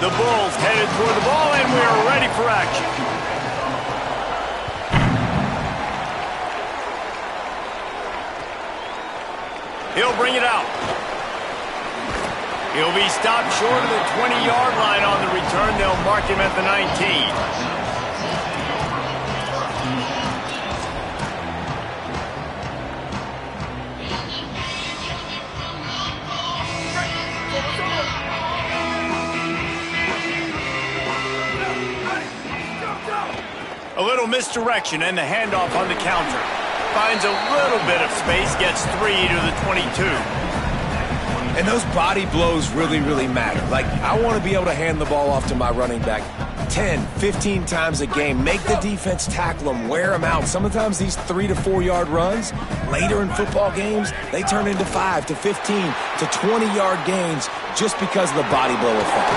The Bulls headed toward the ball, and we're ready for action. He'll bring it out. He'll be stopped short of the 20-yard line on the return. They'll mark him at the 19. A little misdirection and the handoff on the counter. Finds a little bit of space, gets 3 to the 22. And those body blows really, really matter. Like, I want to be able to hand the ball off to my running back 10, 15 times a game. Make the defense tackle them, wear them out. Sometimes these 3 to 4 yard runs, later in football games, they turn into 5 to 15 to 20-yard gains just because of the body blow effect.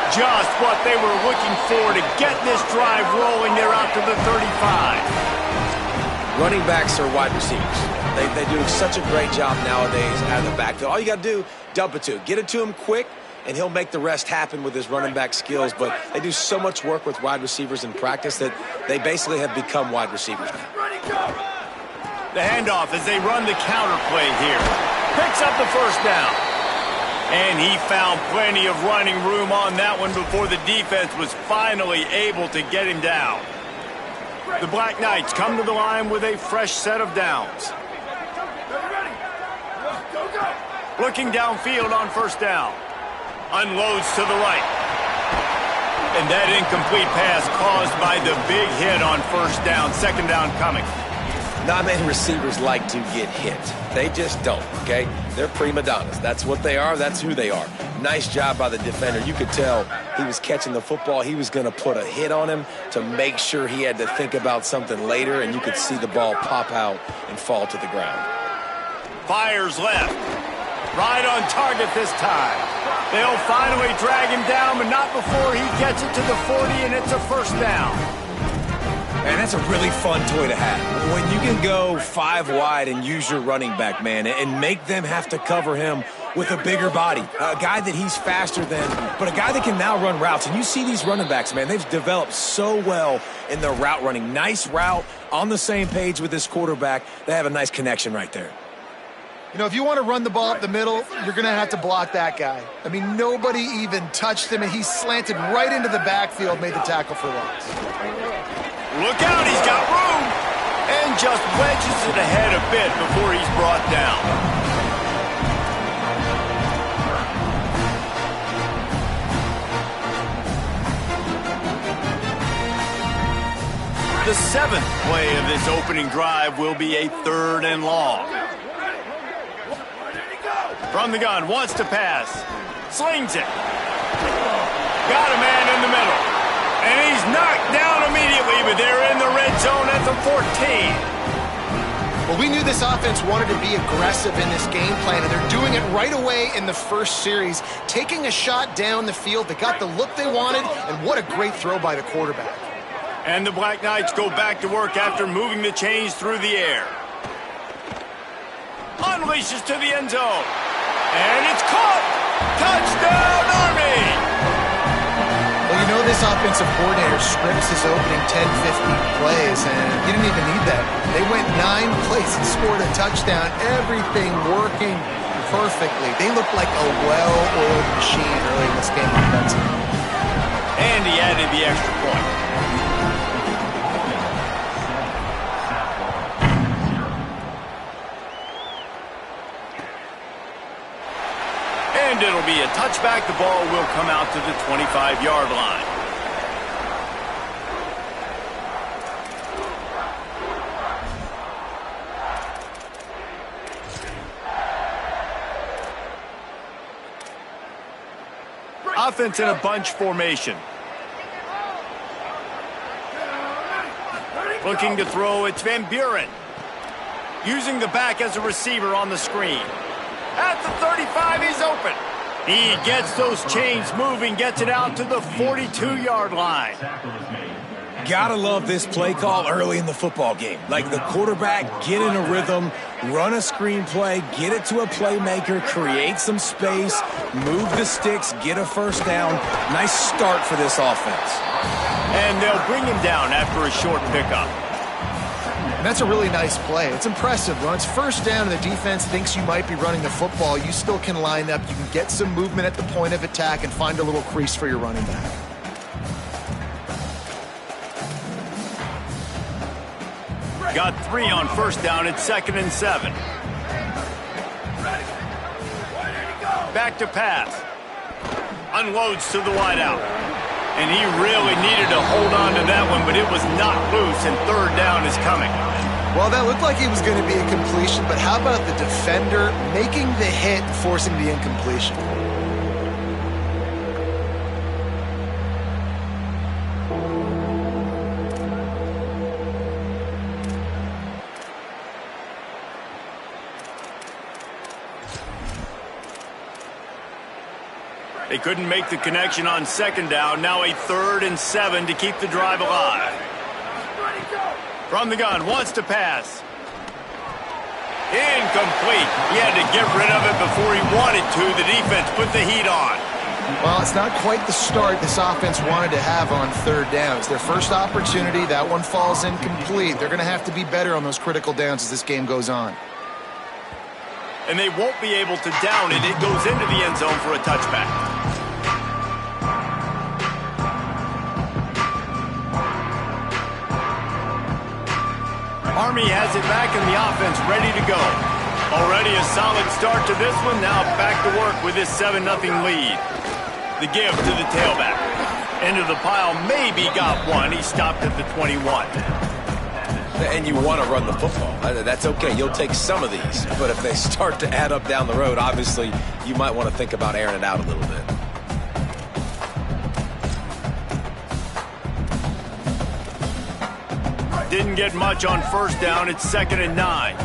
Just what they were looking for to get this drive rolling. They're out to the 35. Running backs are wide receivers. They do such a great job nowadays out of the backfield. All you got to do, dump it to him. Get it to him quick, and he'll make the rest happen with his running back skills. But they do so much work with wide receivers in practice that they basically have become wide receivers now. The handoff as they run the counter play here. Picks up the first down. And he found plenty of running room on that one before the defense was finally able to get him down. The Black Knights come to the line with a fresh set of downs. Looking downfield on first down. Unloads to the right. And that incomplete pass caused by the big hit on first down. Second down coming. Not many receivers like to get hit. They just don't, okay? They're prima donnas. That's what they are. That's who they are. Nice job by the defender. You could tell he was catching the football. He was going to put a hit on him to make sure he had to think about something later, and you could see the ball pop out and fall to the ground. Fires left. Right on target this time. They'll finally drag him down, but not before he gets it to the 40, and it's a first down. Man, that's a really fun toy to have. When you can go 5 wide and use your running back, man, and make them have to cover him with a bigger body. A guy that he's faster than, but a guy that can now run routes. And you see these running backs, man, they've developed so well in their route running. Nice route, on the same page with this quarterback. They have a nice connection right there. You know, if you want to run the ball up the middle, you're going to have to block that guy. I mean, nobody even touched him, and he slanted right into the backfield, made the tackle for loss. Look out, he's got room! And just wedges it ahead a bit before he's brought down. The 7th play of this opening drive will be a 3rd and long. From the gun, wants to pass. Slings it. Got a man in the middle. And he's knocked down immediately, but they're in the red zone at the 14. Well, we knew this offense wanted to be aggressive in this game plan, and they're doing it right away in the first series, taking a shot down the field. They got the look they wanted, and what a great throw by the quarterback. And the Black Knights go back to work after moving the chains through the air. Unleashes to the end zone. And it's caught! Touchdown, Army! Well, you know this offensive coordinator scripts his opening 10, 15 plays, and he didn't even need that. They went 9 plays and scored a touchdown. Everything working perfectly. They looked like a well-oiled machine early in this game offensively. And he added the extra point. And it'll be a touchback. The ball will come out to the 25-yard line. Offense in a bunch formation. Looking to throw, it's Van Buren. Using the back as a receiver on the screen. At the 35, he's open. He gets those chains moving, gets it out to the 42-yard line. Gotta love this play call early in the football game. Like the quarterback, get in a rhythm, run a screen play, get it to a playmaker, create some space, move the sticks, get a first down. Nice start for this offense. And they'll bring him down after a short pickup. And that's a really nice play. It's impressive. When it's first down and the defense thinks you might be running the football, you still can line up. You can get some movement at the point of attack and find a little crease for your running back. Got 3 on first down at 2nd and 7. Back to pass. Unloads to the wideout. And he really needed to hold on to that one, but it was not loose, and 3rd down is coming. Well, that looked like it was going to be a completion, but how about the defender making the hit, forcing the incompletion? They couldn't make the connection on 2nd down. Now a 3rd and 7 to keep the drive alive. From the gun, wants to pass. Incomplete. He had to get rid of it before he wanted to. The defense put the heat on. Well, it's not quite the start this offense wanted to have on 3rd down. It's their first opportunity. That one falls incomplete. They're going to have to be better on those critical downs as this game goes on. And they won't be able to down it. It goes into the end zone for a touchback. Army has it back in the offense, ready to go. Already a solid start to this one. Now back to work with this 7-0 lead. The give to the tailback. Into the pile, maybe got one. He stopped at the 21. And you want to run the football. That's okay. You'll take some of these. But if they start to add up down the road, obviously you might want to think about airing it out a little bit. Didn't get much on first down. It's 2nd and 9.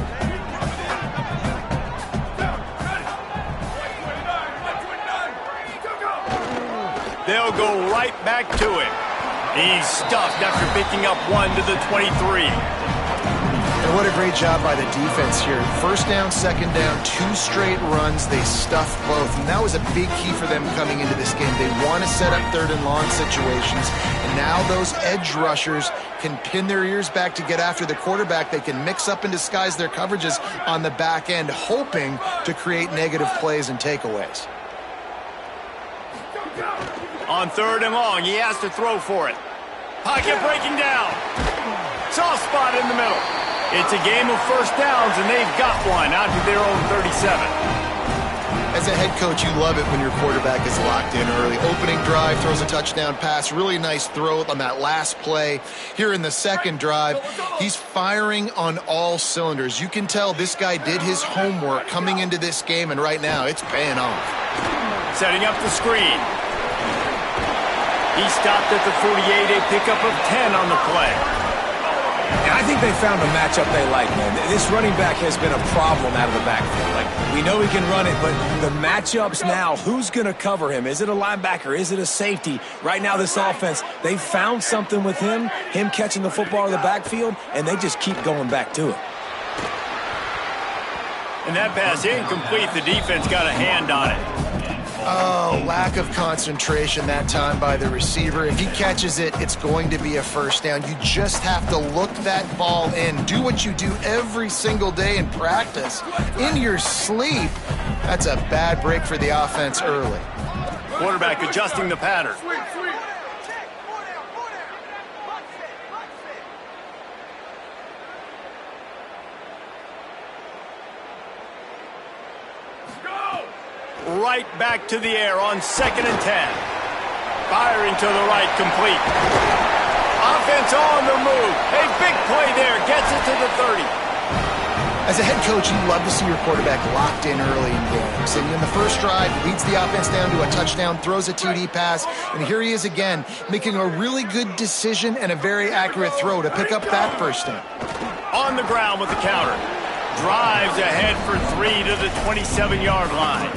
They'll go right back to him. He's stuffed after picking up 1 to the 23. And what a great job by the defense here. First down, 2nd down, 2 straight runs. They stuffed both. And that was a big key for them coming into this game. They want to set up 3rd and long situations. And now those edge rushers can pin their ears back to get after the quarterback. They can mix up and disguise their coverages on the back end, hoping to create negative plays and takeaways. On 3rd and long, he has to throw for it. Pocket breaking down. Soft spot in the middle. It's a game of first downs, and they've got one out to their own 37. As a head coach, you love it when your quarterback is locked in early. Opening drive, throws a touchdown pass. Really nice throw on that last play. Here in the 2nd drive, he's firing on all cylinders. You can tell this guy did his homework coming into this game, and right now it's paying off. Setting up the screen. He stopped at the 48, a pickup of 10 on the play. And I think they found a matchup they like, man. This running back has been a problem out of the backfield. Like, we know he can run it, but the matchups now, who's going to cover him? Is it a linebacker? Is it a safety? Right now, this offense, they found something with him catching the football out of the backfield, and they just keep going back to it. And that pass incomplete. The defense got a hand on it. Oh, lack of concentration that time by the receiver. If he catches it, it's going to be a first down. You just have to look that ball in. Do what you do every single day in practice. In your sleep. That's a bad break for the offense early. Quarterback adjusting the pattern. Right back to the air on 2nd and 10. Firing to the right, complete. Offense on the move. A big play there. Gets it to the 30. As a head coach, you love to see your quarterback locked in early in games. And in the first drive, leads the offense down to a touchdown, throws a TD pass, and here he is again, making a really good decision and a very accurate throw to pick up that first down. On the ground with the counter. Drives ahead for 3 to the 27-yard line.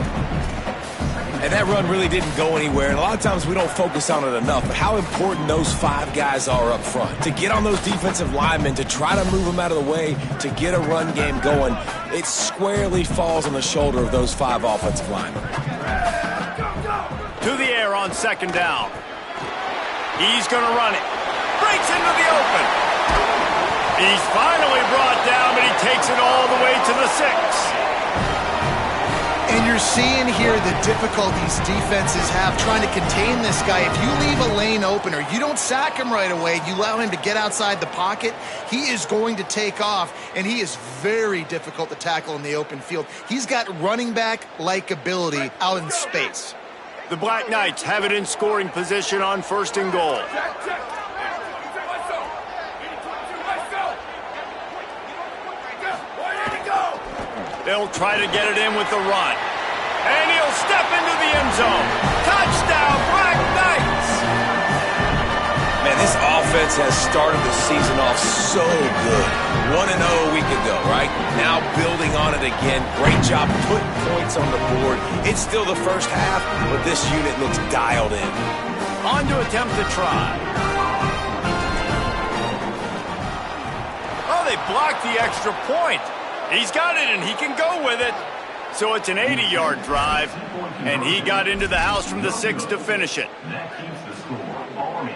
And that run really didn't go anywhere, and a lot of times we don't focus on it enough, but how important those 5 guys are up front. To get on those defensive linemen, to try to move them out of the way, to get a run game going, it squarely falls on the shoulder of those 5 offensive linemen. To the air on second down. He's going to run it. Breaks into the open. He's finally brought down, but he takes it all the way to the 6. And you're seeing here the difficulties defenses have trying to contain this guy. If you leave a lane open or you don't sack him right away, you allow him to get outside the pocket, he is going to take off, and he is very difficult to tackle in the open field. He's got running back-like ability out in space. The Black Knights have it in scoring position on 1st and goal. They'll try to get it in with the run. And he'll step into the end zone. Touchdown, Black Knights! Man, this offense has started the season off so good. 1-0 a week ago, right? Now building on it again. Great job putting points on the board. It's still the first half, but this unit looks dialed in. On to attempt to try. Oh, they blocked the extra point. He's got it, and he can go with it. So it's an 80-yard drive, and he got into the house from the 6 to finish it. That keeps the score Army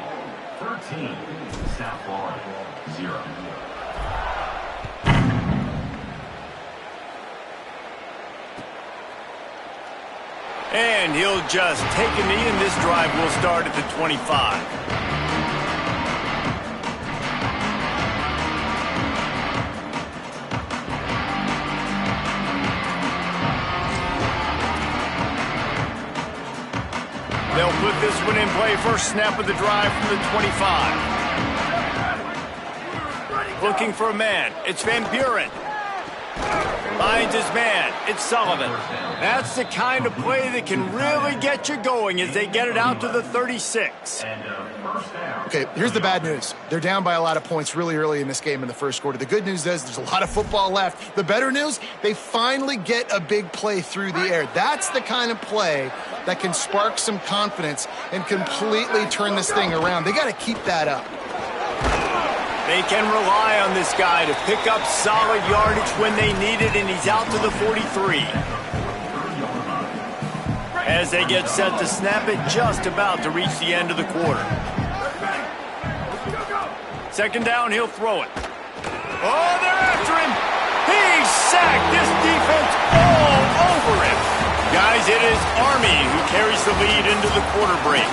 13, South Florida 0. And he'll just take a knee, and this drive will start at the 25. They'll put this one in play. First snap of the drive from the 25. Looking for a man. It's Van Buren. Finds his man. It's Sullivan. That's the kind of play that can really get you going as they get it out to the 36. Okay, here's the bad news. They're down by a lot of points really early in this game in the first quarter. The good news is there's a lot of football left. The better news, they finally get a big play through the air. That's the kind of play that can spark some confidence and completely turn this thing around. They got to keep that up. They can rely on this guy to pick up solid yardage when they need it, and he's out to the 43. As they get set to snap it, just about to reach the end of the quarter. Second down, he'll throw it. Oh, they're after him. He's sacked. This defense all over him. Guys, it is Army who carries the lead into the quarter break.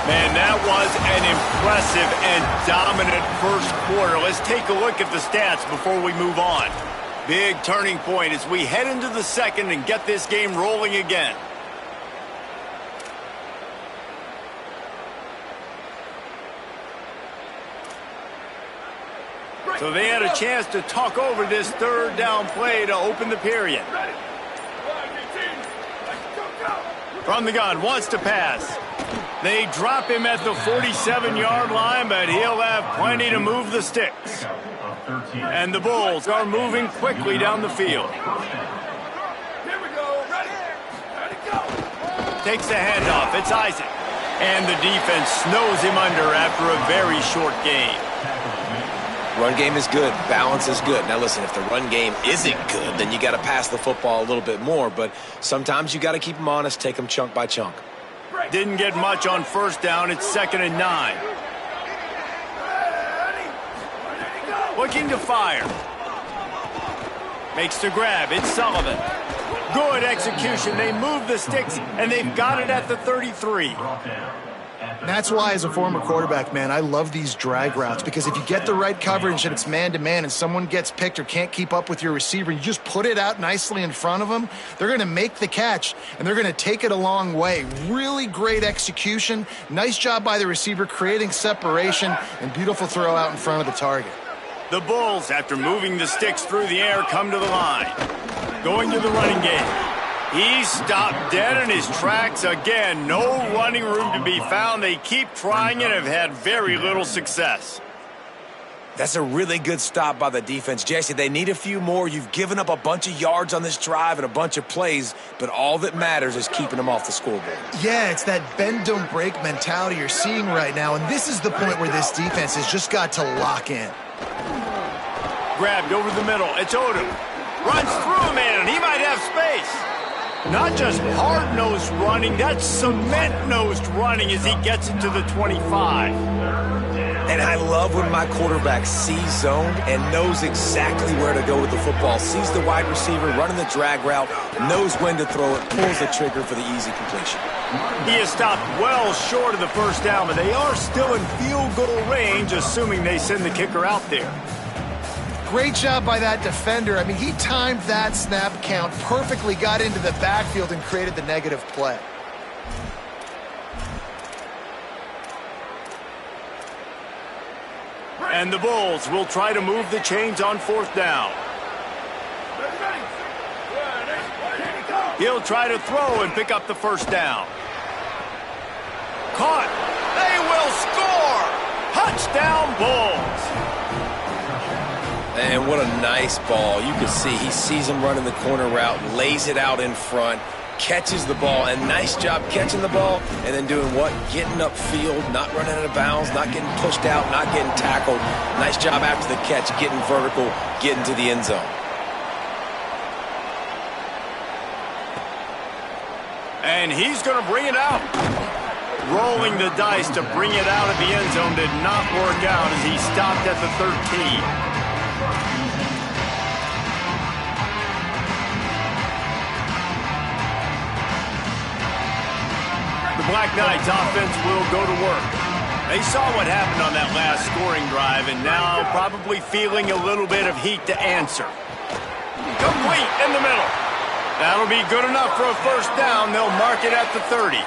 Man, that was an impressive and dominant first quarter. Let's take a look at the stats before we move on. Big turning point as we head into the second and get this game rolling again. So they had a chance to talk over this third down play to open the period. From the gun, wants to pass. They drop him at the 47-yard line, but he'll have plenty to move the sticks. And the Bulls are moving quickly down the field. Takes the handoff. It's Isaac. And the defense snows him under after a very short game. Run game is good. Balance is good. Now, listen, if the run game isn't good, then you got to pass the football a little bit more. But sometimes you got to keep them honest, take them chunk by chunk. Didn't get much on first down. It's 2nd and 9. Looking to fire. Makes the grab. It's Sullivan. Good execution. They move the sticks, and they've got it at the 33. That's why, as a former quarterback, man, I love these drag routes, because if you get the right coverage and it's man-to-man and someone gets picked or can't keep up with your receiver, you just put it out nicely in front of them, they're going to make the catch, and they're going to take it a long way. Really great execution. Nice job by the receiver creating separation, and beautiful throw out in front of the target. The Bulls, after moving the sticks through the air, come to the line. Going to the running game. He stopped dead in his tracks again. No running room to be found. They keep trying and have had very little success. That's a really good stop by the defense. Jesse, they need a few more. You've given up a bunch of yards on this drive and a bunch of plays, but all that matters is keeping them off the scoreboard. Yeah, it's that bend, don't break mentality you're seeing right now, and this is the point where this defense has just got to lock in. Grabbed over the middle. It's Odom. Runs through a man, and he might have space. Not just hard-nosed running, that's cement-nosed running as he gets into the 25. And I love when my quarterback sees zoned and knows exactly where to go with the football. Sees the wide receiver running the drag route, knows when to throw it, pulls the trigger for the easy completion. He is stopped well short of the first down, but they are still in field goal range, assuming they send the kicker out there. Great job by that defender. I mean, he timed that snap count perfectly, got into the backfield, and created the negative play. And the Bulls will try to move the chains on fourth down. He'll try to throw and pick up the first down. Caught. They will score. Touchdown, Bulls. And what a nice ball. You can see he sees him running the corner route, lays it out in front, catches the ball, and nice job catching the ball and then doing what? Getting upfield, not running out of bounds, not getting pushed out, not getting tackled. Nice job after the catch, getting vertical, getting to the end zone. And he's going to bring it out. Rolling the dice to bring it out of the end zone did not work out as he stopped at the 13. The Black Knights offense will go to work. They saw what happened on that last scoring drive and now probably feeling a little bit of heat to answer. Complete in the middle. That'll be good enough for a first down. They'll mark it at the 30.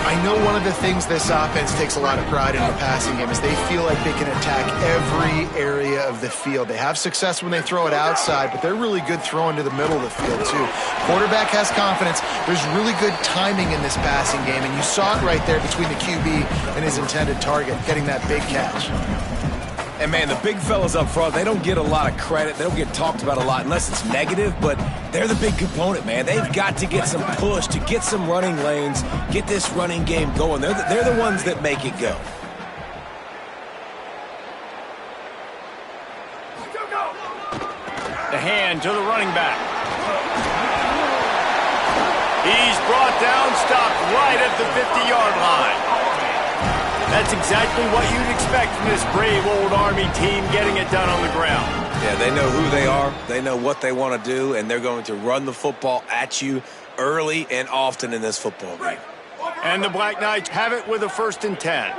I know one of the things this offense takes a lot of pride in the passing game is they feel like they can attack every area of the field. They have success when they throw it outside, but they're really good throwing to the middle of the field too. Quarterback has confidence. There's really good timing in this passing game, and you saw it right there between the QB and his intended target, getting that big catch. And, man, the big fellas up front, they don't get a lot of credit. They don't get talked about a lot unless it's negative, but they're the big component, man. They've got to get some push, to get some running lanes, get this running game going. They're the ones that make it go. The hand to the running back. He's brought down, stopped right at the 50-yard line. That's exactly what you'd expect from this brave old Army team getting it done on the ground. Yeah, they know who they are, they know what they want to do, and they're going to run the football at you early and often in this football game. And the Black Knights have it with a 1st and 10.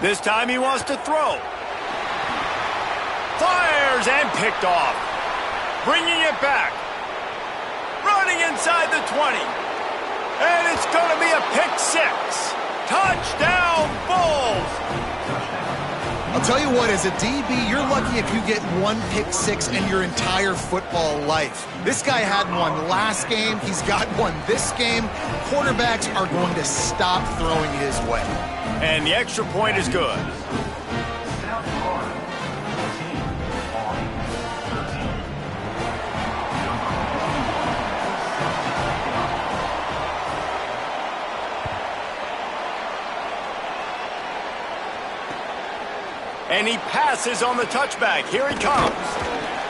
This time he wants to throw. Fires and picked off. Bringing it back. Running inside the 20. And it's going to be a pick 6. Touchdown, Bulls! I'll tell you what, as a DB, you're lucky if you get one pick 6 in your entire football life. This guy had one last game. He's got one this game. Quarterbacks are going to stop throwing his way. And the extra point is good. And he passes on the touchback. Here he comes.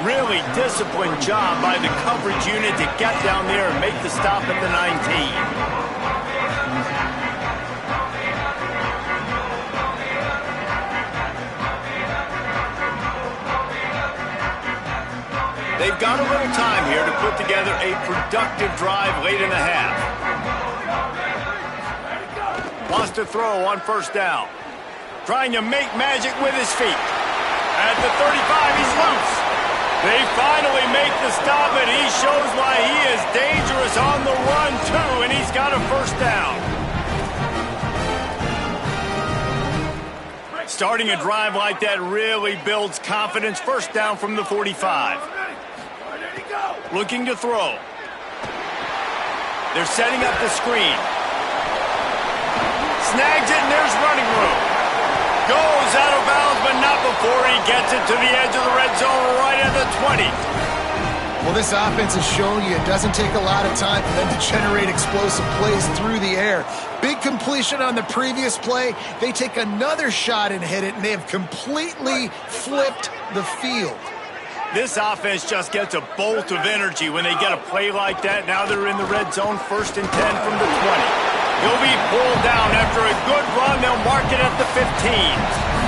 Really disciplined job by the coverage unit to get down there and make the stop at the 19. They've got a little time here to put together a productive drive late in the half. Wants to throw on 1st down. Trying to make magic with his feet. At the 35, he's loose. They finally make the stop, and he shows why he is dangerous on the run, too, and he's got a 1st down. Starting a drive like that really builds confidence. 1st down from the 45. Looking to throw. They're setting up the screen. Snags it, and there's running room. Goes out of bounds, but not before he gets it to the edge of the red zone right at the 20. Well, this offense has shown you it doesn't take a lot of time for them to generate explosive plays through the air. Big completion on the previous play. They take another shot and hit it, and they have completely flipped the field. This offense just gets a bolt of energy when they get a play like that. Now they're in the red zone, 1st and 10 from the 20. He'll be pulled down after a good run. They'll mark it at the 15.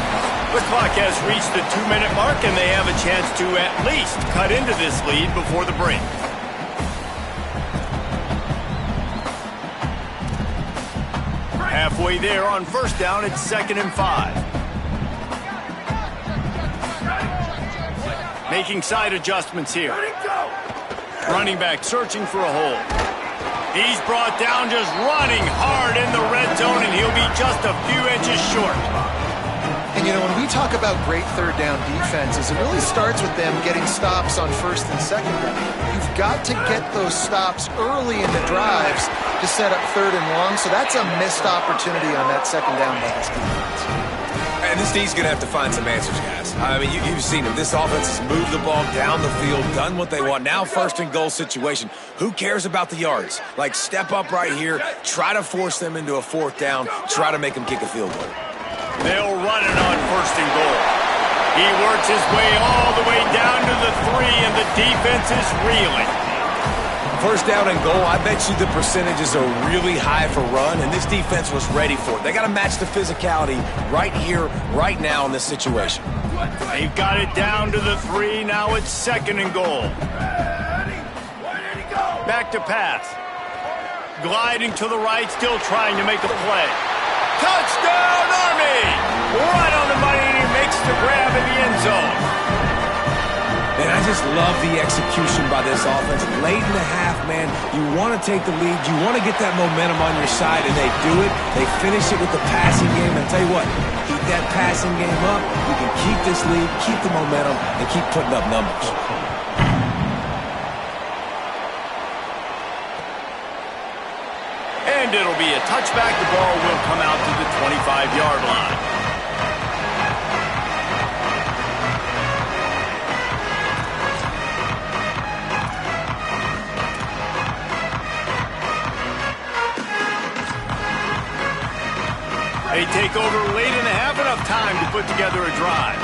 The clock has reached the 2-minute mark, and they have a chance to at least cut into this lead before the break. Halfway there on 1st down, it's 2nd and 5. Making side adjustments here. Running back searching for a hole. He's brought down just running hard in the red zone, and he'll be just a few inches short. And, you know, when we talk about great third down defenses, it really starts with them getting stops on 1st and 2nd down. You've got to get those stops early in the drives to set up 3rd and long, so that's a missed opportunity on that 2nd down by this defense. And this D's going to have to find some answers, guys. I mean, you've seen them. This offense has moved the ball down the field, done what they want. Now 1st and goal situation. Who cares about the yards? Like, step up right here, try to force them into a 4th down, try to make them kick a field goal. They'll run it on 1st and goal. He works his way all the way down to the 3, and the defense is reeling. 1st down and goal, I bet you the percentages are really high for run, and this defense was ready for it. They got to match the physicality right here, right now in this situation. They've got it down to the 3. Now it's 2nd and goal. Back to pass. Gliding to the right, still trying to make a play. Touchdown, Army! Right on the money, and he makes the grab in the end zone. And I just love the execution by this offense. Late in the half, man, you want to take the lead. You want to get that momentum on your side, and they do it. They finish it with the passing game. And tell you what, keep that passing game up. You can keep this lead, keep the momentum, and keep putting up numbers. And it'll be a touchback. The ball will come out to the 25-yard line. They take over late in the half, enough time to put together a drive.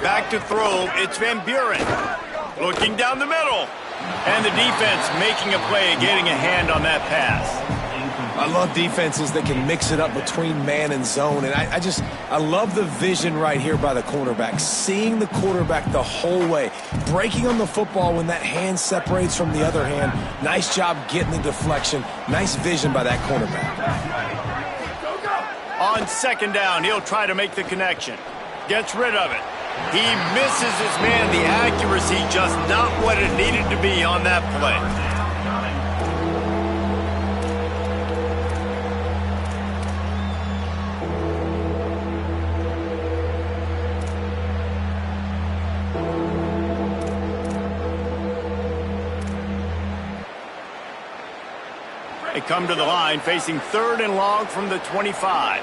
Back to throw, it's Van Buren. Looking down the middle. And the defense making a play, getting a hand on that pass. I love defenses that can mix it up between man and zone. And I love the vision right here by the cornerback. Seeing the quarterback the whole way. Breaking on the football when that hand separates from the other hand. Nice job getting the deflection. Nice vision by that cornerback. On 2nd down, he'll try to make the connection. Gets rid of it. He misses his man. The accuracy just not what it needed to be on that play. They come to the line facing 3rd and long from the 25.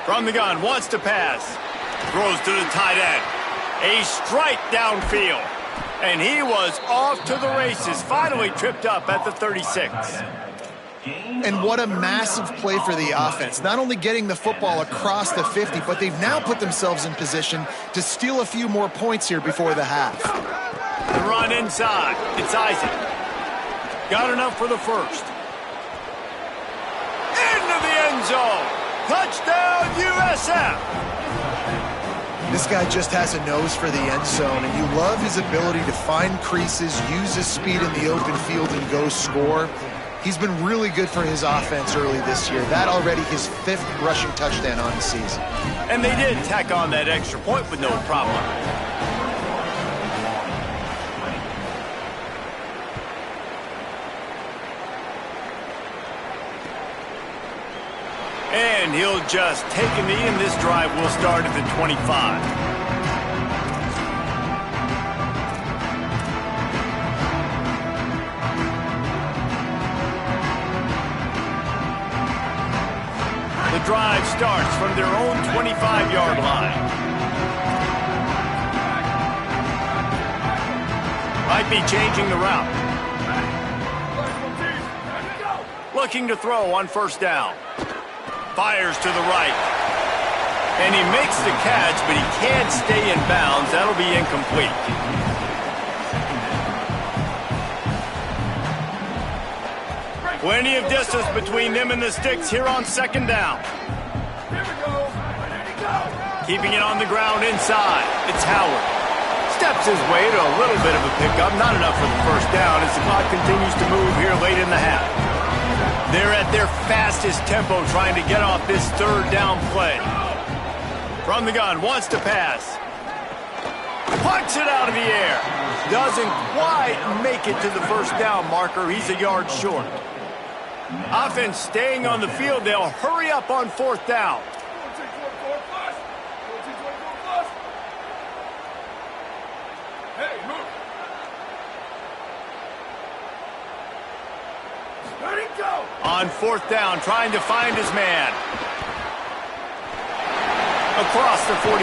From the gun, wants to pass. Throws to the tight end. A strike downfield. And he was off to the races. Finally tripped up at the 36. And what a massive play for the offense. Not only getting the football across the 50, but they've now put themselves in position to steal a few more points here before the half. The run inside. It's Isaac. Got enough for the 1st. Into the end zone. Touchdown, USF! This guy just has a nose for the end zone, and you love his ability to find creases, use his speed in the open field, and go score. He's been really good for his offense early this year. That already his 5th rushing touchdown on the season. And they did tack on that extra point with no problem. And he'll just take a knee, and this drive will start at the 25. drive starts from their own 25-yard line. Might be changing the route. Looking to throw on first down. Fires to the right. And he makes the catch, but he can't stay in bounds. That'll be incomplete. Plenty of distance between them and the sticks here on second down. Keeping it on the ground inside. It's Howard. Steps his way to a little bit of a pickup. Not enough for the first down as the clock continues to move here late in the half. They're at their fastest tempo trying to get off this third down play. From the gun, wants to pass. Punts it out of the air. Doesn't quite make it to the first down marker. He's a yard short. Offense staying on the field. They'll hurry up on fourth down. On fourth down, trying to find his man. Across the 45.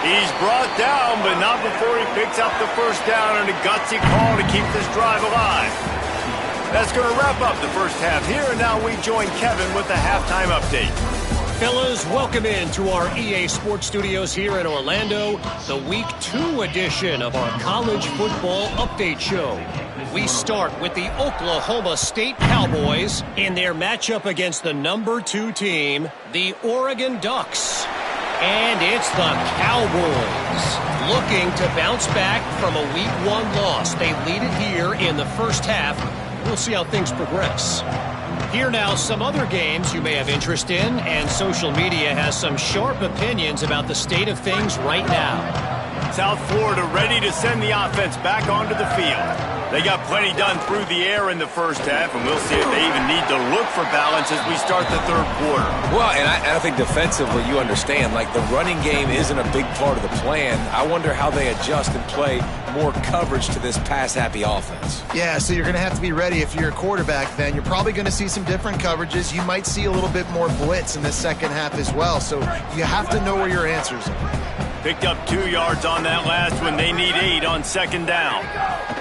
He's brought down, but not before he picks up the first down and a gutsy call to keep this drive alive. That's going to wrap up the first half here, and now we join Kevin with the halftime update. Fellas, welcome into our EA Sports Studios here in Orlando, the Week 2 edition of our College Football Update Show. We start with the Oklahoma State Cowboys in their matchup against the number 2 team, the Oregon Ducks. And it's the Cowboys looking to bounce back from a Week 1 loss. They lead it here in the first half. We'll see how things progress. Here now some other games you may have interest in, and social media has some sharp opinions about the state of things right now. South Florida ready to send the offense back onto the field. They got plenty done through the air in the first half, and we'll see if they even need to look for balance as we start the third quarter. Well, and I think defensively, you understand, like the running game isn't a big part of the plan. I wonder how they adjust and play more coverage to this pass-happy offense. Yeah, so you're going to have to be ready if you're a quarterback then. You're probably going to see some different coverages. You might see a little bit more blitz in the second half as well, so you have to know where your answers are. Picked up 2 yards on that last one. They need 8 on second down.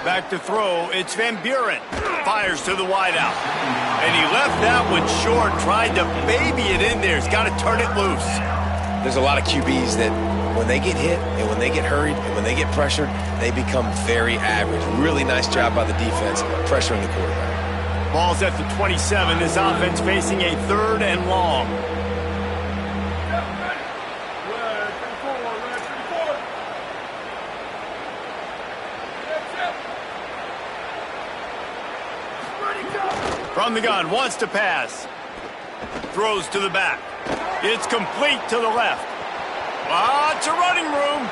Back to throw. It's Van Buren. Fires to the wideout. And he left that one short. Tried to baby it in there. He's got to turn it loose. There's a lot of QBs that when they get hit and when they get hurried and when they get pressured, they become very average. Really nice job by the defense pressuring the quarterback. Ball's at the 27. This offense facing a third and long. From the gun, wants to pass. Throws to the back. It's complete to the left. Lots of running room.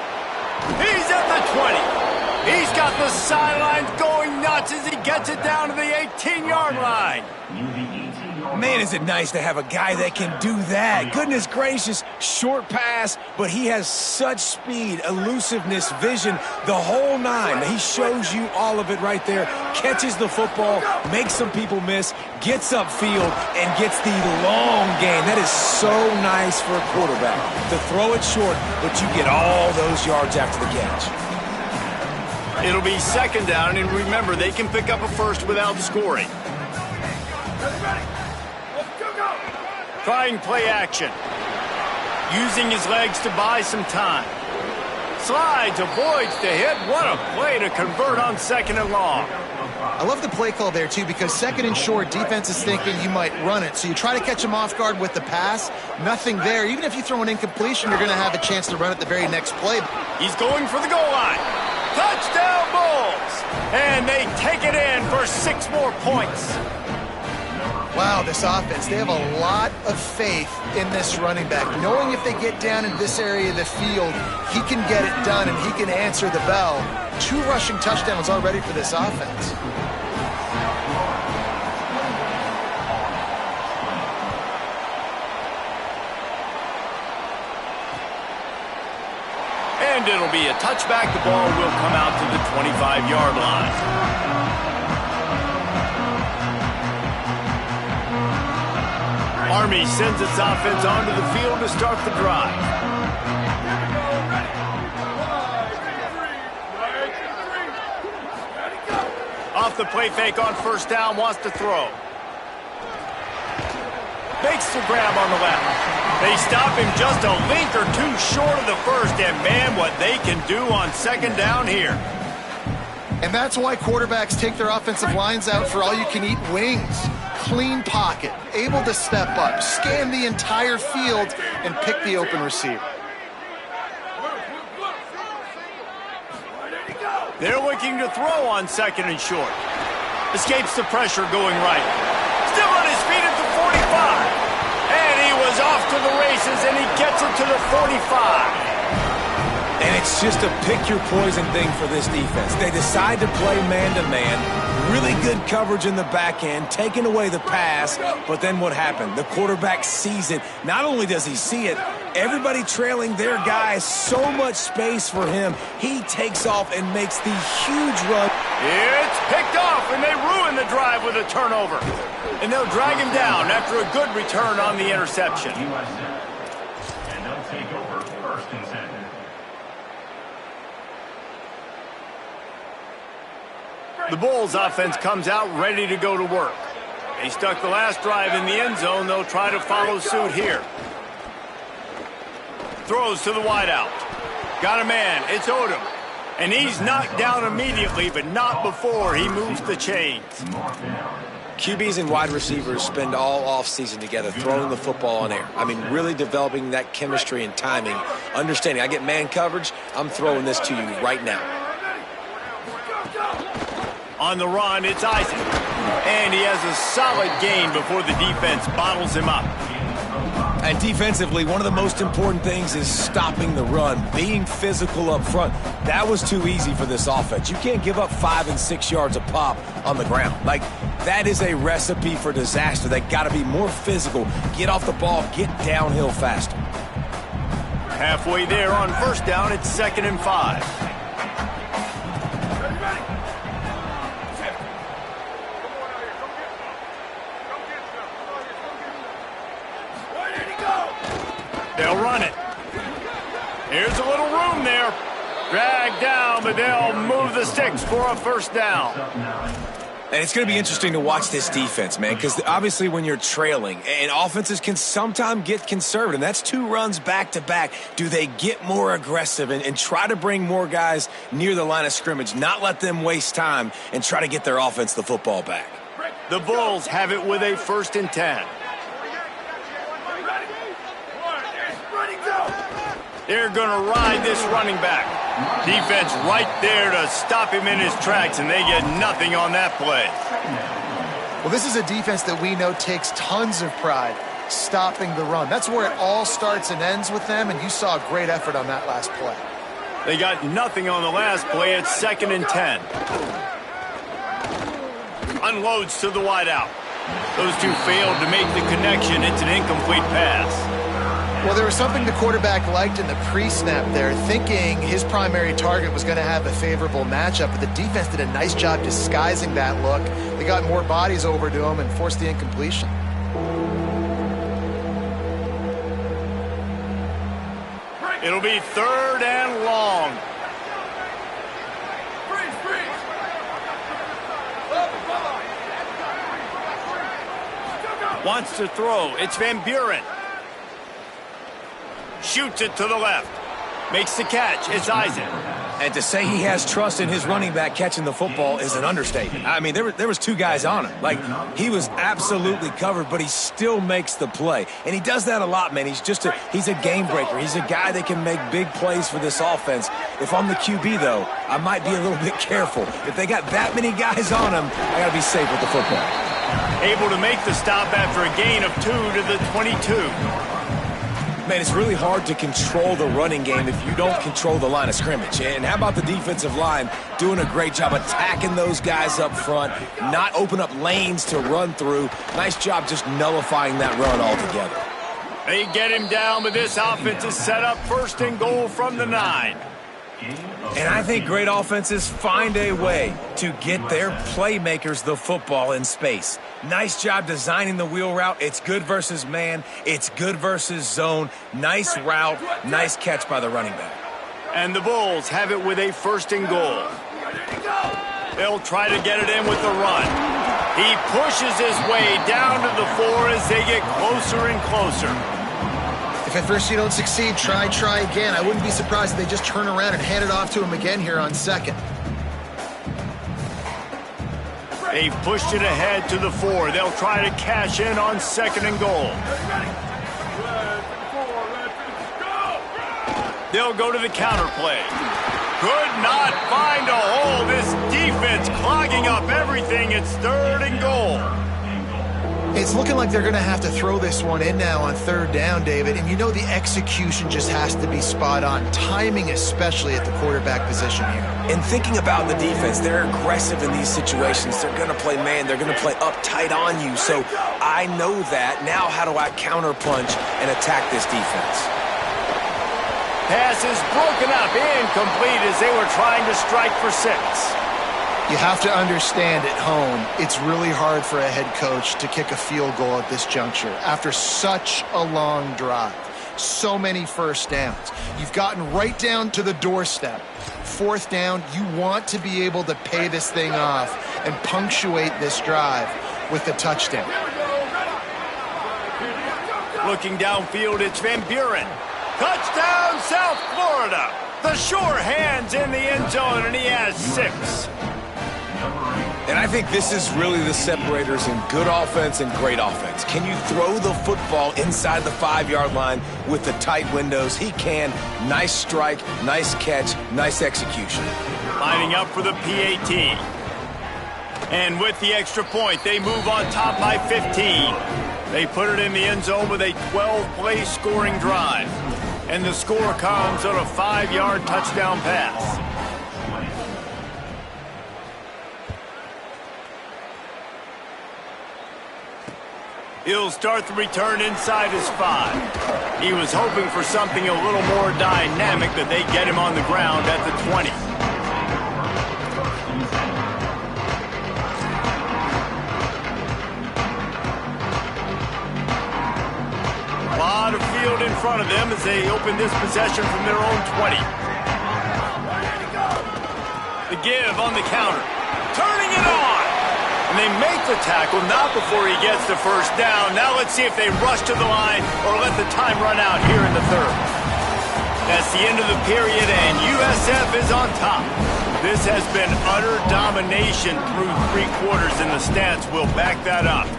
He's at the 20. He's got the sidelines going nuts as he gets it down to the 18-yard line. Man, is it nice to have a guy that can do that. Goodness gracious, short pass, but he has such speed, elusiveness, vision, the whole nine. He shows you all of it right there. Catches the football, makes some people miss, gets upfield, and gets the long game. That is so nice for a quarterback to throw it short, but you get all those yards after the catch. It'll be second down, and remember, they can pick up a first without scoring. Trying play action. Using his legs to buy some time. Slides, avoids the hit. What a play to convert on second and long. I love the play call there, too, because second and short, defense is thinking you might run it. So you try to catch him off guard with the pass. Nothing there. Even if you throw an incompletion, you're going to have a chance to run it the very next play. He's going for the goal line. Touchdown Bulls! And they take it in for 6 more points. Wow, this offense, they have a lot of faith in this running back. Knowing if they get down in this area of the field, he can get it done and he can answer the bell. 2 rushing touchdowns already for this offense. And it'll be a touchback. The ball will come out to the 25-yard line. Army Army sends its offense onto the field to start the drive. Off the play fake on first down, wants to throw. Makes the grab on the left. They stop him just a link or two short of the first, and man, what they can do on second down here. And that's why quarterbacks take their offensive lines out for all-you-can-eat wings. Clean pocket, able to step up, scan the entire field, and pick the open receiver. They're looking to throw on second and short. Escapes the pressure going right. Still on his feet at the 45. And he was off to the races, and he gets it to the 45. And it's just a pick-your-poison thing for this defense. They decide to play man-to-man. Really good coverage in the back end, taking away the pass. But then what happened? The quarterback sees it. Not only does he see it, everybody trailing their guy, so much space for him. He takes off and makes the huge run. It's picked off, and they ruin the drive with a turnover. And they'll drag him down after a good return on the interception. USF. And they'll take over first and 10. The Bulls offense comes out ready to go to work. They stuck the last drive in the end zone. They'll try to follow suit here. Throws to the wideout. Got a man. It's Odom. And he's knocked down immediately, but not before he moves the chains. QBs and wide receivers spend all offseason together throwing the football on air. I mean, really developing that chemistry and timing. Understanding, I get man coverage, I'm throwing this to you right now. On the run, it's Isaac. And he has a solid gain before the defense bottles him up. And defensively, one of the most important things is stopping the run, being physical up front. That was too easy for this offense. You can't give up 5 and 6 yards a pop on the ground. Like, that is a recipe for disaster. They got to be more physical, get off the ball, get downhill faster. Halfway there on first down, it's 2nd and 5. They'll run it. Here's a little room there. Dragged down, but they'll move the sticks for a first down. And it's going to be interesting to watch this defense, man, because obviously when you're trailing, and offenses can sometimes get conservative, and that's 2 runs back-to-back. Do they get more aggressive and try to bring more guys near the line of scrimmage, not let them waste time, and try to get their offense the football back? The Bulls have it with a 1st and 10. They're going to ride this running back. Defense right there to stop him in his tracks, and they get nothing on that play. Well, this is a defense that we know takes tons of pride stopping the run. That's where it all starts and ends with them, and you saw a great effort on that last play. They got nothing on the last play. It's 2nd and 10. Unloads to the wideout. Those two failed to make the connection. It's an incomplete pass. Well, there was something the quarterback liked in the pre-snap there, thinking his primary target was going to have a favorable matchup, but the defense did a nice job disguising that look. They got more bodies over to him and forced the incompletion. It'll be 3rd and long. Wants to throw. It's Van Buren. Shoots it to the left. Makes the catch. It's Isaac. And to say he has trust in his running back catching the football is an understatement. I mean, there was 2 guys on him. Like, he was absolutely covered, but he still makes the play. And he does that a lot, man. He's a game breaker. He's a guy that can make big plays for this offense. If I'm the QB, though, I might be a little bit careful. If they got that many guys on him, I got to be safe with the football. Able to make the stop after a gain of 2 to the 22. Man, it's really hard to control the running game if you don't control the line of scrimmage. And how about the defensive line doing a great job attacking those guys up front, not open up lanes to run through. Nice job just nullifying that run altogether. They get him down, but this offense is set up 1st and goal from the 9. And I think great offenses find a way to get their playmakers the football in space. Nice job designing the wheel route. It's good versus man. It's good versus zone. Nice route. Nice catch by the running back. And the Bulls have it with a 1st and goal. They'll try to get it in with the run. He pushes his way down to the 4 as they get closer and closer. If at first you don't succeed, try again. I wouldn't be surprised if they just turn around and hand it off to him again here on 2nd. They've pushed it ahead to the 4. They'll try to cash in on 2nd and goal. They'll go to the counter play. Could not find a hole. This defense clogging up everything. It's 3rd and goal. It's looking like they're going to have to throw this one in now on 3rd down, David. And you know the execution just has to be spot on. Timing especially at the quarterback position here. And thinking about the defense, they're aggressive in these situations. They're going to play man. They're going to play up tight on you. So I know that. Now how do I counterpunch and attack this defense? Pass is broken up, incomplete as they were trying to strike for 6. You have to understand at home, it's really hard for a head coach to kick a field goal at this juncture after such a long drive. So many 1st downs. You've gotten right down to the doorstep. 4th down, you want to be able to pay this thing off and punctuate this drive with a touchdown. Looking downfield, it's Van Buren. Touchdown, South Florida. The sure hands in the end zone, and he has 6. And I think this is really the separators in good offense and great offense. Can you throw the football inside the 5-yard line with the tight windows? He can. Nice strike, nice catch, nice execution. Lining up for the PAT. And with the extra point, they move on top by 15. They put it in the end zone with a 12-play scoring drive. And the score comes on a 5-yard touchdown pass. He'll start the return inside his 5. He was hoping for something a little more dynamic, but they get him on the ground at the 20. A lot of field in front of them as they open this possession from their own 20. The give on the counter. Turning it on. And they make the tackle, not before he gets the 1st down. Now let's see if they rush to the line or let the time run out here in the 3rd. That's the end of the period, and USF is on top. This has been utter domination through 3 quarters, and the stats will back that up.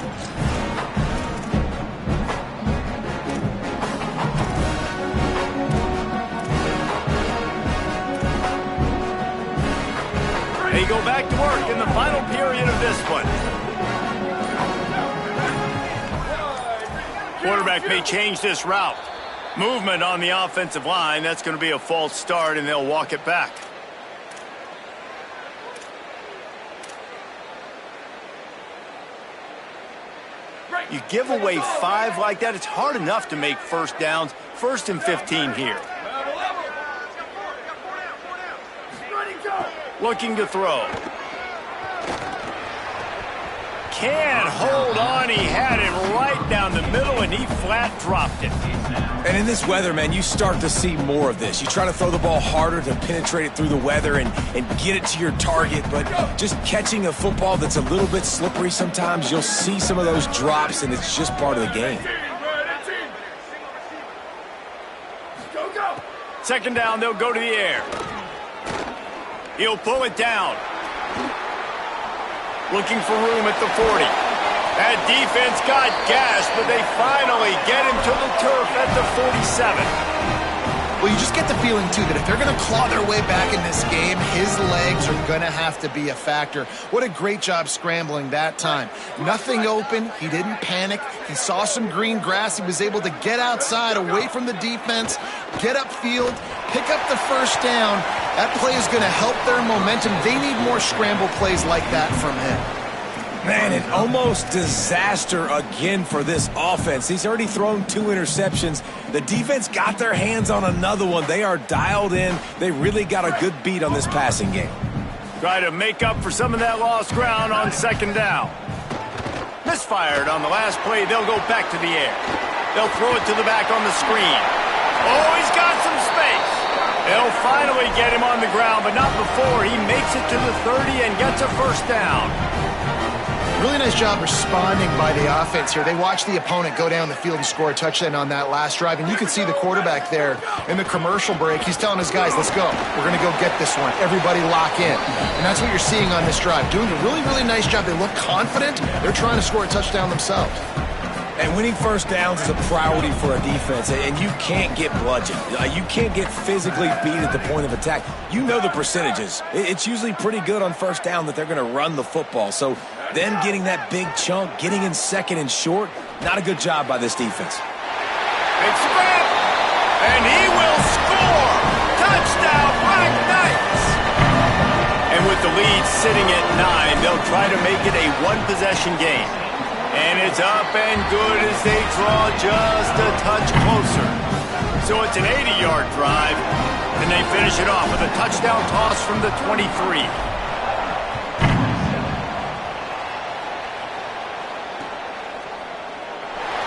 They go back to work in the final period of this one. Quarterback may change this route. Movement on the offensive line. That's going to be a false start, and they'll walk it back. You give away 5 like that, it's hard enough to make 1st downs. 1st and 15 here. Looking to throw. Can't hold on. He had it right down the middle, and he flat dropped it. And in this weather, man, you start to see more of this. You try to throw the ball harder to penetrate it through the weather and get it to your target, but just catching a football that's a little bit slippery sometimes, you'll see some of those drops, and it's just part of the game. 2nd down, they'll go to the air. He'll pull it down. Looking for room at the 40. That defense got gashed, but they finally get him to the turf at the 47. Well, you just get the feeling, too, that if they're going to claw their way back in this game, his legs are going to have to be a factor. What a great job scrambling that time. Nothing open. He didn't panic. He saw some green grass. He was able to get outside, away from the defense, get upfield, pick up the 1st down. That play is going to help their momentum. They need more scramble plays like that from him. Man, an almost disaster again for this offense. He's already thrown 2 interceptions. The defense got their hands on another one. They are dialed in. They really got a good beat on this passing game. Try to make up for some of that lost ground on second down. Misfired on the last play. They'll go back to the air. They'll throw it to the back on the screen. Oh, he's got some space. They'll finally get him on the ground, but not before he makes it to the 30 and gets a first down. Really nice job responding by the offense here. They watched the opponent go down the field and score a touchdown on that last drive, and you can see the quarterback there in the commercial break. He's telling his guys, let's go. We're going to go get this one. Everybody lock in. And that's what you're seeing on this drive. Doing a really, really nice job. They look confident. They're trying to score a touchdown themselves. And winning first downs is a priority for a defense, and you can't get bludgeoned. You can't get physically beat at the point of attack. You know the percentages. It's usually pretty good on first down that they're going to run the football. So them getting that big chunk, getting in second and short, not a good job by this defense. Big spread, and he will score. Touchdown, Black Knights. And with the lead sitting at 9, they'll try to make it a one-possession game. And it's up and good as they draw just a touch closer. So it's an 80-yard drive, and they finish it off with a touchdown toss from the 23.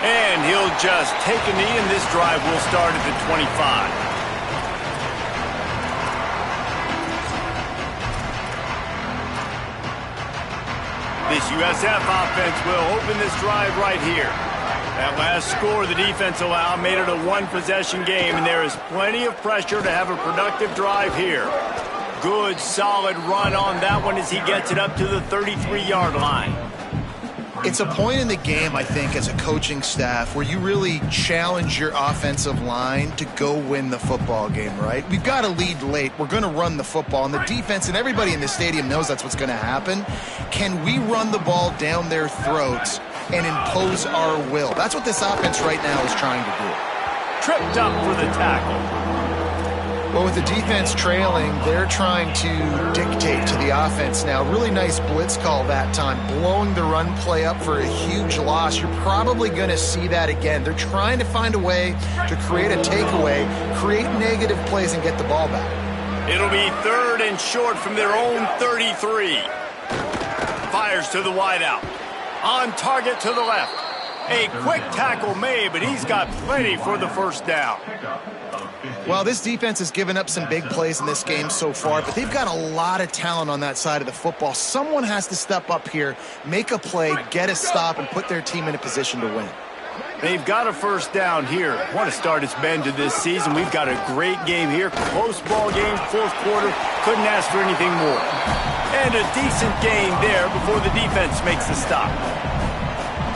And he'll just take a knee, and this drive will start at the 25. This USF offense will open this drive right here. That last score the defense allowed made it a one-possession game, and there is plenty of pressure to have a productive drive here. Good, solid run on that one as he gets it up to the 33-yard line. It's a point in the game, I think, as a coaching staff where you really challenge your offensive line to go win the football game, right? We've got to lead late. We're going to run the football, and the defense and everybody in the stadium knows that's what's going to happen. Can we run the ball down their throats and impose our will? That's what this offense right now is trying to do. Tripped up for the tackle. Well, with the defense trailing, they're trying to dictate to the offense now. Really nice blitz call that time, blowing the run play up for a huge loss. You're probably going to see that again. They're trying to find a way to create a takeaway, create negative plays, and get the ball back. It'll be 3rd and short from their own 33. Fires to the wideout. On target to the left. A quick tackle made, but he's got plenty for the first down. Well, this defense has given up some big plays in this game so far, but they've got a lot of talent on that side of the football. Someone has to step up here, make a play, get a stop, and put their team in a position to win. They've got a first down here. What a start it's been to this season. We've got a great game here. Close ball game, fourth quarter. Couldn't ask for anything more. And a decent gain there before the defense makes the stop.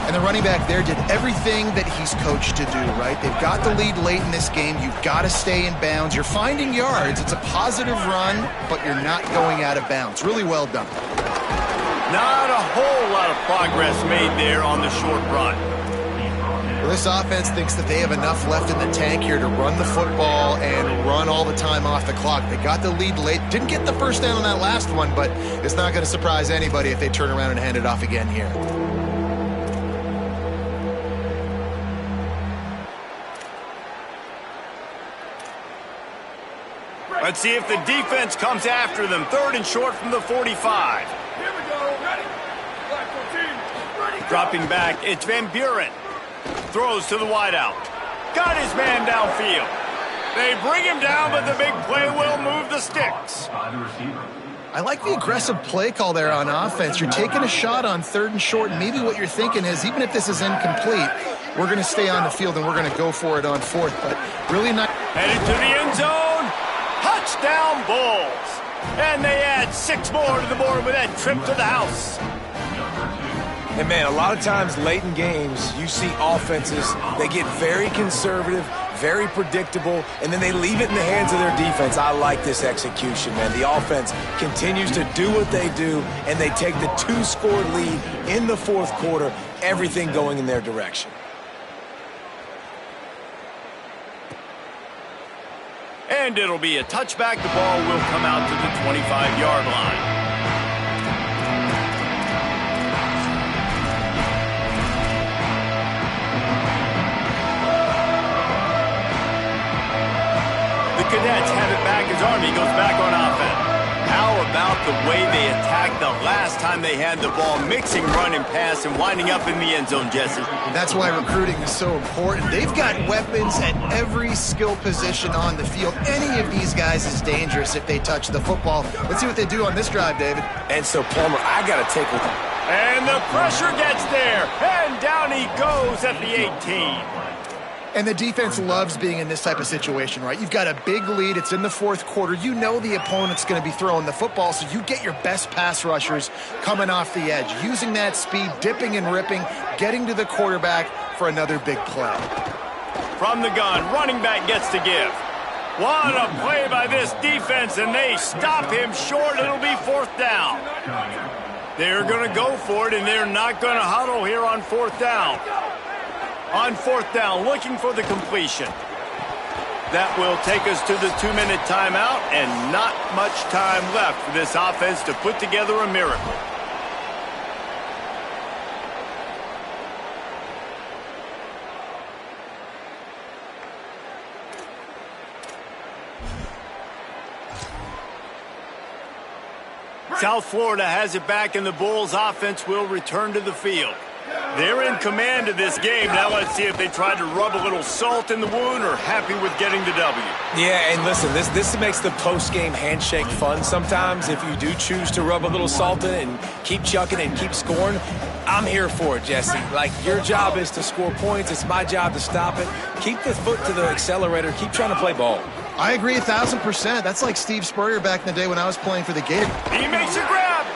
And the running back there did everything that he's coached to do, right? They've got the lead late in this game. You've got to stay in bounds. You're finding yards. It's a positive run, but you're not going out of bounds. Really well done. Not a whole lot of progress made there on the short run. Well, this offense thinks that they have enough left in the tank here to run the football and run all the time off the clock. They got the lead late. Didn't get the first down on that last one, but it's not going to surprise anybody if they turn around and hand it off again here. Let's see if the defense comes after them. 3rd and short from the 45. Here we go. Ready? Black 14. Ready? Dropping back, it's Van Buren. Throws to the wideout. Got his man downfield. They bring him down, but the big play will move the sticks. By the receiver. I like the aggressive play call there on offense. You're taking a shot on 3rd and short, and maybe what you're thinking is, even if this is incomplete, we're going to stay on the field and we're going to go for it on 4th. But really not. Headed to the end zone. Touchdown Bulls. And they add 6 more to the board with that trip to the house. And, man, a lot of times late in games, you see offenses, they get very conservative, very predictable, and then they leave it in the hands of their defense. I like this execution, man. The offense continues to do what they do, and they take the 2-score lead in the 4th quarter, everything going in their direction. And it'll be a touchback. The ball will come out to the 25-yard line. Cadets have it back as Army goes back on offense. How about the way they attacked the last time they had the ball, mixing run and pass and winding up in the end zone, Jesse? That's why recruiting is so important. They've got weapons at every skill position on the field. Any of these guys is dangerous if they touch the football. Let's see what they do on this drive, David. And so, Palmer, I got to take with him. And the pressure gets there, and down he goes at the 18. And the defense loves being in this type of situation, right? You've got a big lead. It's in the fourth quarter. You know the opponent's going to be throwing the football, so you get your best pass rushers coming off the edge, using that speed, dipping and ripping, getting to the quarterback for another big play. From the gun, running back gets to give. What a play by this defense, and they stop him short. It'll be fourth down. They're going to go for it, and they're not going to huddle here on fourth down. On fourth down, looking for the completion. That will take us to the 2-minute timeout, and not much time left for this offense to put together a miracle. South Florida has it back, and the Bulls offense will return to the field. They're in command of this game. Now let's see if they try to rub a little salt in the wound or happy with getting the W. Yeah, and listen, this makes the post-game handshake fun sometimes. If you do choose to rub a little salt in it and keep chucking and keep scoring, I'm here for it, Jesse. Like, your job is to score points. It's my job to stop it. Keep the foot to the accelerator. Keep trying to play ball. I agree 1,000%. That's like Steve Spurrier back in the day when I was playing for the Gators. He makes a grab.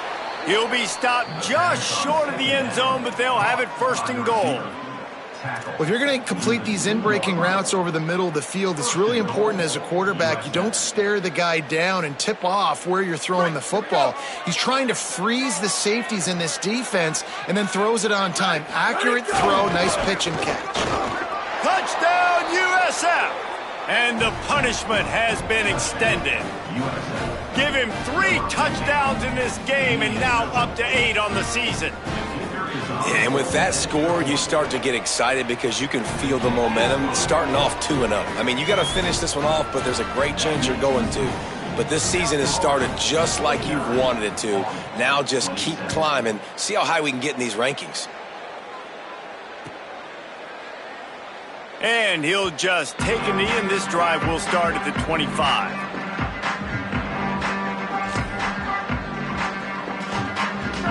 He'll be stopped just short of the end zone, but they'll have it first and goal. Well, if you're going to complete these in-breaking routes over the middle of the field, it's really important as a quarterback you don't stare the guy down and tip off where you're throwing the football. He's trying to freeze the safeties in this defense and then throws it on time. Accurate throw, nice pitch and catch. Touchdown, USF! And the punishment has been extended. Give him 3 touchdowns in this game and now up to 8 on the season. And with that score, you start to get excited because you can feel the momentum starting off 2-0. I mean, you got to finish this one off, but there's a great chance you're going to. But this season has started just like you've wanted it to. Now just keep climbing. See how high we can get in these rankings. And he'll just take a knee, and this drive will start at the 25.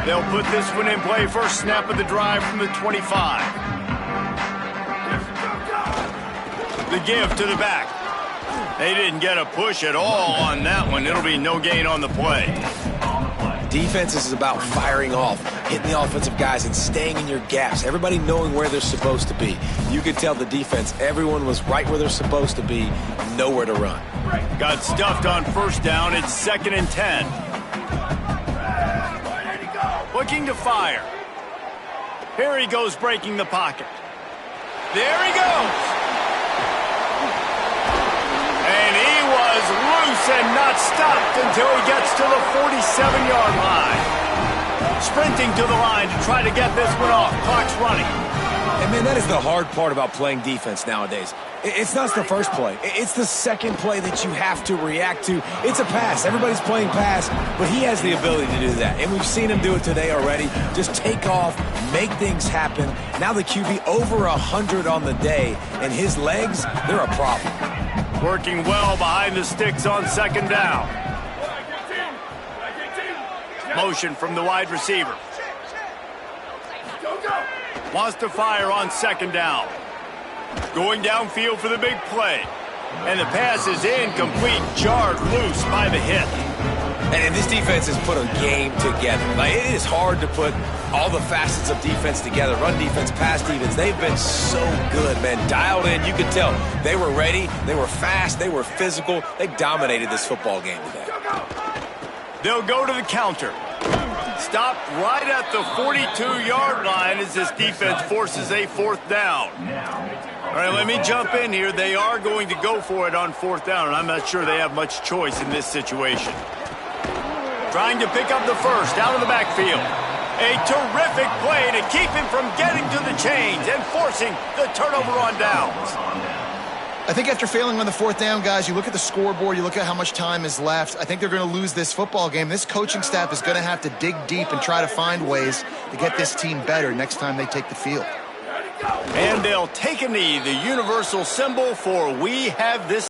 They'll put this one in play. First snap of the drive from the 25. The give to the back. They didn't get a push at all on that one. It'll be no gain on the play. Defense is about firing off, hitting the offensive guys, and staying in your gaps. Everybody knowing where they're supposed to be. You could tell the defense, everyone was right where they're supposed to be, nowhere to run. Got stuffed on first down. It's 2nd and 10. Looking to fire. Here he goes, breaking the pocket. There he goes. And he was loose and not stopped until he gets to the 47-yard line. Sprinting to the line to try to get this one off. Clock's running. And, man, that is the hard part about playing defense nowadays. It's not the first play. It's the second play that you have to react to. It's a pass. Everybody's playing pass, but he has the ability to do that. And we've seen him do it today already. Just take off, make things happen. Now the QB over 100 on the day, and his legs, they're a problem. Working well behind the sticks on 2nd down. Motion from the wide receiver. Wants to fire on 2nd down. Going downfield for the big play. And the pass is incomplete, jarred loose by the hit. And this defense has put a game together. Like, it is hard to put all the facets of defense together. Run defense, pass defense. They've been so good, man. Dialed in. You could tell they were ready. They were fast. They were physical. They dominated this football game today. They'll go to the counter. Stopped right at the 42-yard line as this defense forces a 4th down. All right, let me jump in here. They are going to go for it on 4th down, and I'm not sure they have much choice in this situation. Trying to pick up the first out of the backfield. A terrific play to keep him from getting to the chains and forcing the turnover on downs. I think after failing on the 4th down, guys, you look at the scoreboard, you look at how much time is left. I think they're going to lose this football game. This coaching staff is going to have to dig deep and try to find ways to get this team better next time they take the field. And they'll take a knee, the universal symbol for we have this